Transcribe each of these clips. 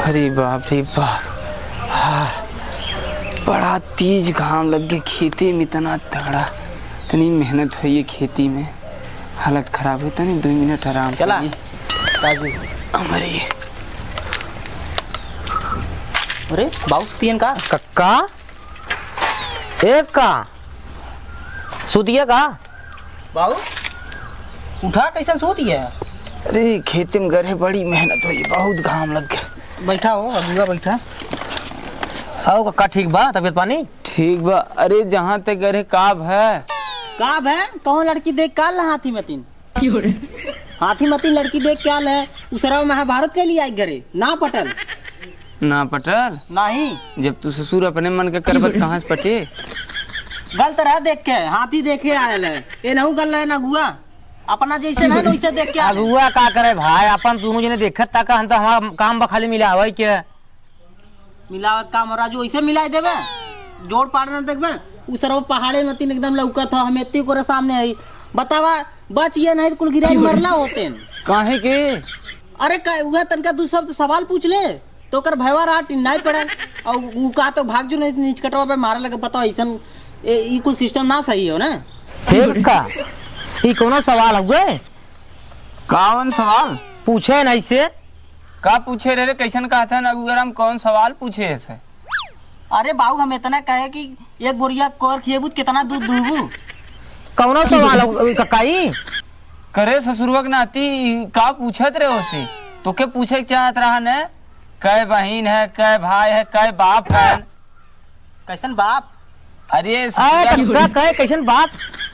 अरे बाप रे बाप, बड़ा तेज घाम लग गया खेती में, इतना तगड़ा, इतनी मेहनत हुई है खेती में, हालत खराब है। तनी 2 मिनट आराम चला राजू। हमारी अरे बाबू तीन का कक्का एक का सुतिया का बाबू उठा कैसे सोती है? अरे खेती में गए, बड़ी मेहनत हुई, बहुत घाम लग गया। बैठा हो अबुआ बैठा। आओ कक्का, ठीक बा तबीयत पानी? ठीक बा। अरे जहाँ तक गए काब है काब है कौन लड़की देख काल हाथी मतीन हाथी मतीन लड़की देख क्या है उसरा महाभारत के लिए आई घरे ना पटल ना पटल नहीं। जब तू ससुर अपने मन के करबत कहाँ से पटे? गलत रह देख के हाथी देखे आयल है ये नहीं गल है ना गुआ अपना जैसे ना वैसे देख के अगुआ का करे भाई, अपन दोनों जने देखत तक हम तो हमारा काम बखाली मिला हवाई के मिलावत काम राजू ऐसे मिला देवे जोड़ पाड़ना देखबे उसरा पहाड़े मतीन एकदम लौका था हम इतने को सामने है बतावा बच ये नहीं कुल गिरा मरला होते काहे के? अरे का तनका दू शब्द सवाल पूछ ले तो कर भयवा रहा टिन्नाई पड़े और वो कहा तो भाग जो नहीं नीच कटवा पे मारे लगे बताओ ऐसा ये कुछ सिस्टम ना सही हो ना। ठीक का ई कोनो सवाल हुए? कौन सवाल पूछे नहीं से का पूछे रे? कैसन कहता है अगर हम कौन सवाल पूछे ऐसे? अरे बाबू हम इतना कहे कि एक बोरिया कोर खिएबू कितना दूध दूबू? कौनो सवाल कक्काई करे ससुरवक नाती का पूछत रे उसे? तो के पूछे चाहत रहा ने कै बहन है, कै भाई है, कै बाप है? कैसन बाप? अरे कक्का कहे कैसन बाप?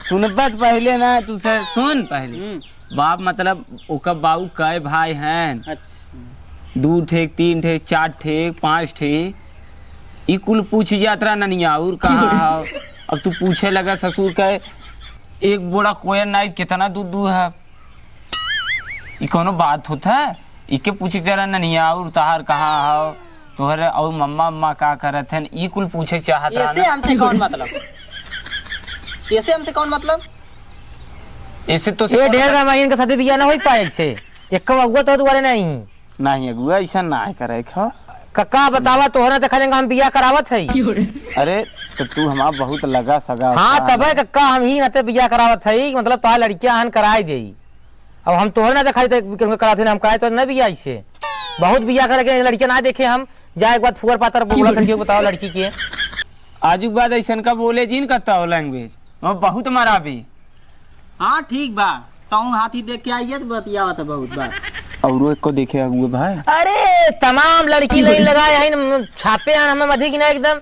सुनबत पहले ना तुसे सुन पहले। बाप मतलब ओका बाऊ कै भाई हैं? अच्छा 2 ठेक 3 ठेक 4 ठेक 5 ठेक ई कुल पूछ यात्रा ननिया और कहाँ हो? अब तू पूछे लगा ससुर का एक बोरा कोयर नाई कितना दूध दूध है? ई कोनो बात होता है? इके पूछे जरा ननिया और तहार कहाँ हो तोहरे और मम्मा अम्मा का करत हैं? ई कुल पूछे चाहत रहा ऐसे हमसे कौन मतलब? ऐसे हमसे कौन मतलब? ऐसे तो ये ढेर रामायण का शादी बियाह ना हो पाए से एक अगुआ तो दुआरे नहीं अगुआ ऐसा ना करे खो। कक्का बतावा तोहरा देखा जाएगा हम बियाह करावत है। अरे तो तू हमारा बहुत लगा सगा। हाँ तबे कक्का हम ही नते बियाह करावत है मतलब तोहार लड़कियां हन कराई दे। अब हम तोहर ना देखा कराते हम कराए तो न बियाह से बहुत बियाह करके लड़कियां ना देखे हम जाए एक बार फुअर पातर बोला करके बताओ लड़की के आजू बाद ऐसा का बोले जीन करता हो लैंग्वेज बहुत मारा भी। हाँ ठीक बा तो हाथी देख के आइए तो बतियावा था बहुत बार और एक को देखे अगुए भाई। अरे तमाम लड़की लाइन लगाए हैं छापे हैं हमें मधी की ना एकदम,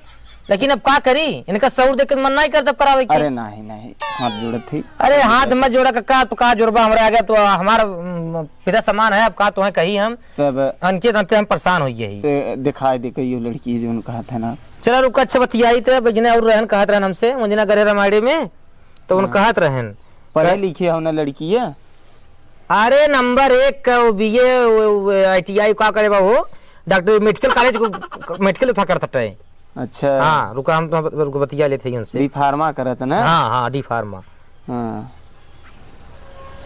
लेकिन अब क्या करी इनका सऊर देख के मन नहीं करता करावे के। अरे नहीं हाथ जोड़त थी। अरे हाथ मत जोड़ा कक्का तो का जोड़बा हमारे आ गया तो हमारा पिता समान है अब का तो है कही हम तब अनके तनते हम परेशान हो गए दिखाई दे ये लड़की जो कहा था ना। चला रुक अच्छा बतियाई थे बजने और रहन कहत रहन हमसे मुझे ना करे रामायणे में तो उन कहत रहन पढ़े लिखे हो ना लड़की है। अरे नंबर 1 का वो बीए ITI का करे बा वो डॉक्टर मेडिकल कॉलेज को मेडिकल था करता है। अच्छा हाँ रुका हम तो बतिया लेते हैं उनसे। डी फार्मा करत ना? हाँ डी फार्मा। हाँ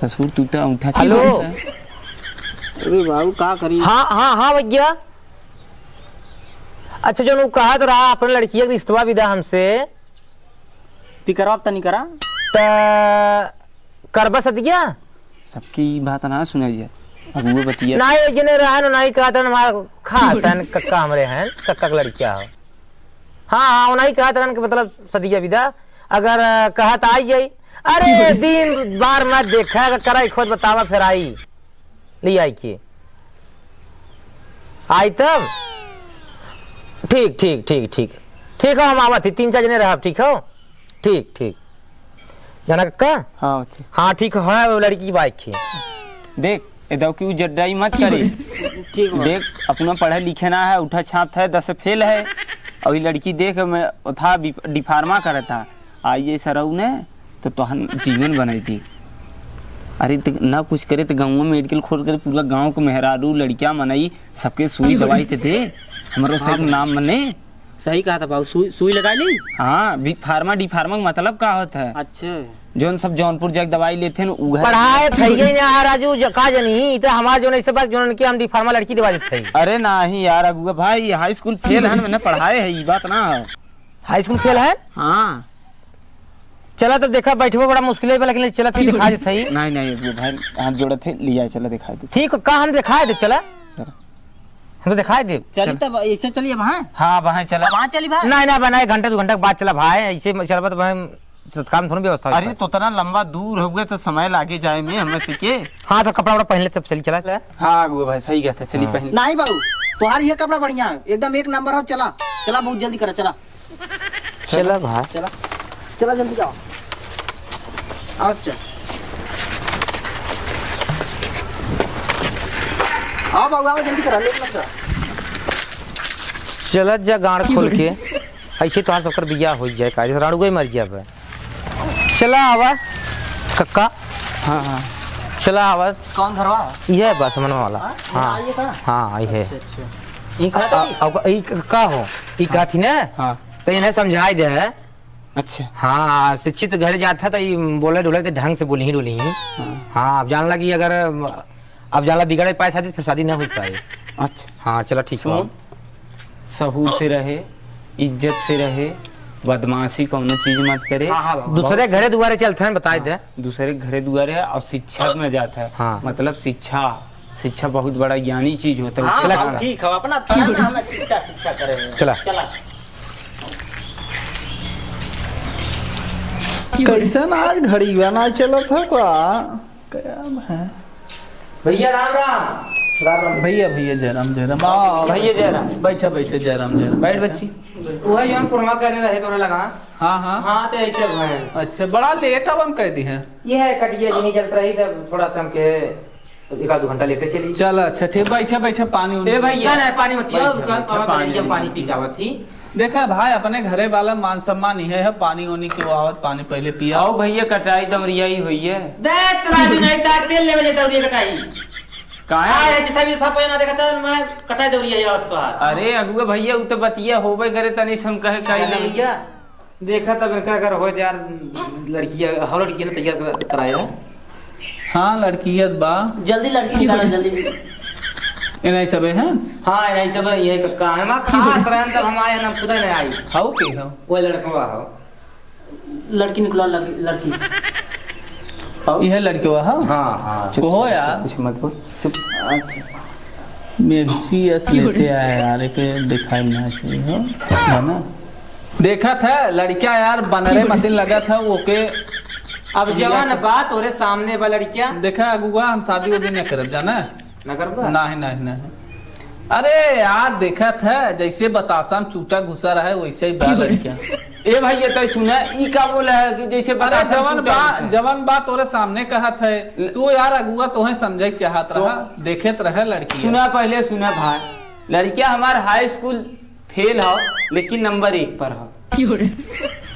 ससुर तू तो उठा। हेलो अरे बाबू का करी? हाँ भैया। अच्छा जो कहा तो रहा अपने लड़की का रिश्तवा विदा हमसे ती करवा तनी करा करबा सदिया सबकी बात ना सुनाई अब वो बतिया ना जने रहा ना नहीं कहा था हमारा खास है कक्का हमरे हैं कक्का का लड़किया हो। हाँ नहीं कहा था कि मतलब सदिया विदा अगर कहा तो आई जाई। अरे दिन बार मत देखा करा खुद बतावा फिर आई ले आई के आई तब ठीक ठीक ठीक ठीक ठीक हो हम आवा थी 3-4 जने रहा ठीक हो ठीक जाना कक्का। हाँ ठीक है वो लड़की की बाइक की देख इधर क्यों जड्डाई मत करी। ठीक देख अपना पढ़े लिखे ना है उठा छाप है 10 फेल है और ये लड़की देख मैं था डी फार्मा कर था आई सरऊ ने तो तोहन जीवन बनाई थी। अरे ना कुछ करे तो गाँव में मेडिकल खोल कर पूरा गांव को मेहरारू लड़कियां मनाई सबके सुई दवाई थे हमारो सब नाम मने सही कहा था बाबू, सुई लगा ली। हाँ बिग फार्मा डी फार्मा का मतलब का होता है? अच्छा जोन सब जौनपुर जाके दवाई लेते हैं उहे। पढ़ाए थे ही ना राजू का जनी तो हमार जोन ऐसे बात जोन के हम डी फार्मा लड़की दवा देते थे। अरे नहीं यार अगुआ भाई हाई स्कूल फेल है मैंने पढ़ाए है ये बात ना। हाई स्कूल फेल है? हाँ चला तो देखा बैठो बड़ा मुश्किल है लेकिन चला थी दिखा देते ही। नहीं नहीं अगुआ भाई हाथ जोड़े थे लिया चला दिखा दे। ठीक का हम दिखाए दे चला हम तो दिखाए दे। चली तब ऐसे चलिए वहाँ। हाँ वहाँ चला। वहाँ चली भाई। नहीं ना बनाए घंटे 2 घंटे के बाद चला भाई ऐसे चलबा तो भाई काम थोड़ी व्यवस्था। अरे तो इतना लंबा दूर हो गए तो समय लागे जाए में हमें से के। हाँ तो कपड़ा वपड़ा पहन ले सब चली चला चला। हाँ अगुआ भाई सही कहता चली पहले। नहीं बाबू तुम्हारा ये कपड़ा बढ़िया है एकदम 1 नंबर हो। चला चला बहुत जल्दी करा चला चला भाई चला चला जल्दी जाओ। अच्छा आओ बाबू आओ जल्दी करा लेट मत करा। चला जा गाड़ खोल के ऐसे तो सबकर बिया हो जाए का राणुआ ही मर जाए। चला आवा कक्का। हाँ हाँ चला आवाज कौन घरवा ये बस मन वाला। हाँ आइए का हाँ आई है ये का हो ई का थी ना। हाँ तो इन्हें समझाई दे। अच्छा हाँ शिक्षित घर जाता तो बोले डोले तो ढंग से बोली ही डोली ही। हाँ अब जान लगी अगर अब जाला बिगड़े पाए शादी फिर शादी ना हो पाए। अच्छा हाँ चलो ठीक है। सहूर से रहे इज्जत से रहे बदमाशी कौनो चीज मत करे। दूसरे घरे दुआरे चलते हैं बताए दे। दूसरे घरे दुआरे और शिक्षा में जाता है। हाँ। मतलब शिक्षा बहुत बड़ा ज्ञानी चीज होता है। हाँ ठीक है अपना था ना हमें शिक्षा करेंगे। चला चला कैसे ना आज घड़ी बना चलो था भैया राम राम। राम राम भैया भैया जयराम जयराम भैया जयराम। बैठा बैठे जयराम जयराम बैठ बच्ची वह जो हम पुरमा करे रहे तो लगा। हाँ हाँ हाँ तो ऐसे भाई अच्छा बड़ा लेट अब हम कह दी है। ये है कटिया भी नहीं चलता रही तब थोड़ा सा हमके 1-2 घंटा लेटे चली। चल अच्छा ठीक बैठे बैठे पानी ए भैया ना पानी मत पियो पानी पानी पी जावत थी। देखा भाई अपने घरे वाला मान सम्मान ही है पानी ओनी के आवत पानी पहले पिया। आओ भैया कटाई दमरिया ही हुई है। देख राजू नहीं तार तेल ले बजे दौरी कटाई कहाँ आए है? जितना भी था पहना देखा था मैं कटाई दौरी है अवस्था। अरे अगुआ भैया वो तो बतिया होबे करे तनी हम कहे कहीं नहीं। भैया देखा तब इनका अगर हो यार लड़कियां हर लड़की ने तैयार कराया। हाँ लड़कियत बा जल्दी लड़की निकालो जल्दी। इन्हें सब है। हाँ नहीं सब ये कक्का हम खास रहन तब हम आए ना खुदा नहीं आई। हाउ के हो वो लड़का हो लड़की निकलो लड़की यह लड़के हुआ हाँ हाँ हाँ को हो यार कुछ मत बोल चुप। अच्छा मेक्सीएस लेते आए यार एक दिखाई ना सही हो है ना। देखा था लड़किया यार बनरे मतिन लगा था वो के। अब जवान बात और सामने वाला लड़किया देखा अगुआ हम शादी उदी नहीं करब जाना ना करबा नहीं नहीं नहीं। अरे यार देखा था जैसे बतासा में चूटा घुसा रहा है वैसे ही बा लड़किया। ए भैया तो सुना ई का बोला है कि जैसे अरे जवन बात तोरे सामने कहा था तू यार अगुआ तोहे समझे चाहत रहा देखेत रहे लड़की। सुना पहले सुना भाई लड़किया हमार हाई स्कूल फेल हो लेकिन नंबर 1 पर हो।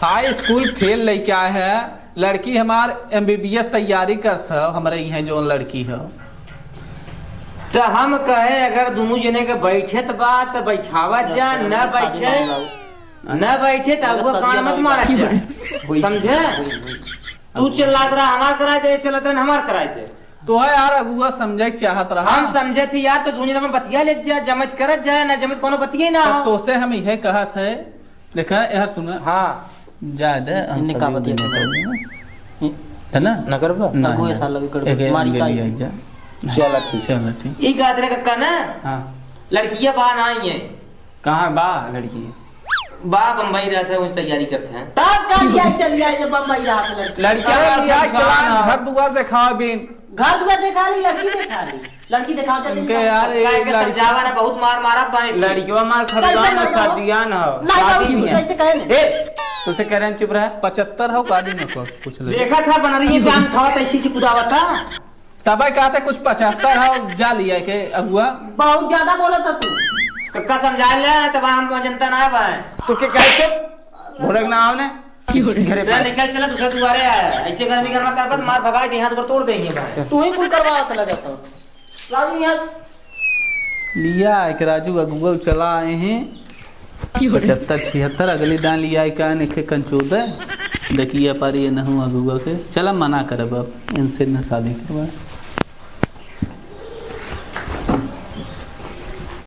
हाई स्कूल फेल लड़का है लड़की हमार MBBS तैयारी करता हमारे यहाँ जो लड़की है। तो हम कहे अगर दोनों जने के बैठे तो बात बैठावा जा न बैठे न बैठे तो अगुआ कान मत मारा जा समझे। तू चिल्लात रहा हमार कराए दे चलत रहा हमार कराए दे। तो है यार अगुआ समझे चाहत रहा हम समझे थी यार तो दोनों में बतिया ले जा जमत करत जाए ना जमत कोनो बतिया ना हो। तो से हम यह कहा थे देखा यार सुना हाँ ज्यादा इन्हें का बतिया है ना न करबा अगुआ साल लगे कर मारी का चल ठीक चलो ठीक। ई गादरे कक्का ना हाँ लड़कियां बाहर आई है कहाँ बा लड़की बा बम्बई रहते हैं उस तैयारी करते हैं। तब का क्या चल गया जब बम्बई रहा था लड़की। लड़किया घर दुआर देखा बिन घर दुआ देखा ली लड़की देखा ली लड़की दिखाओ उनके यार काय के समझावा ना बहुत मार मारा पाए लड़कियों मार खरीदा ना शादियां ना हो शादी नहीं है। कैसे कहे ना तो से कह रहे हैं चुप रहा 75 हो कादी में कुछ ले देखा था बन रही है टांग था ऐसी सी कुदावा था तब कहते कुछ 75 हो जा लिया के अगुआ बहुत ज्यादा बोला था तू। कक्का समझा ले ना तब हम जनता ना पाए तो क्या कहे चुप भोरक ना आओ ने घरे चल निकल चला दूसरे दुआरे आया ऐसे गर्मी गर्मा कर मार भगा दे हाथ पर तोड़ देंगे भाई। तू ही कुल करवा था लगा था राजू यहाँ लिया एक राजू अगुआ चला आए हैं 75 76 अगली दान लिया है का निखे कंचूद है देखिए पर ये न हुआ अगुआ के चला मना करब अब इनसे न शादी करवा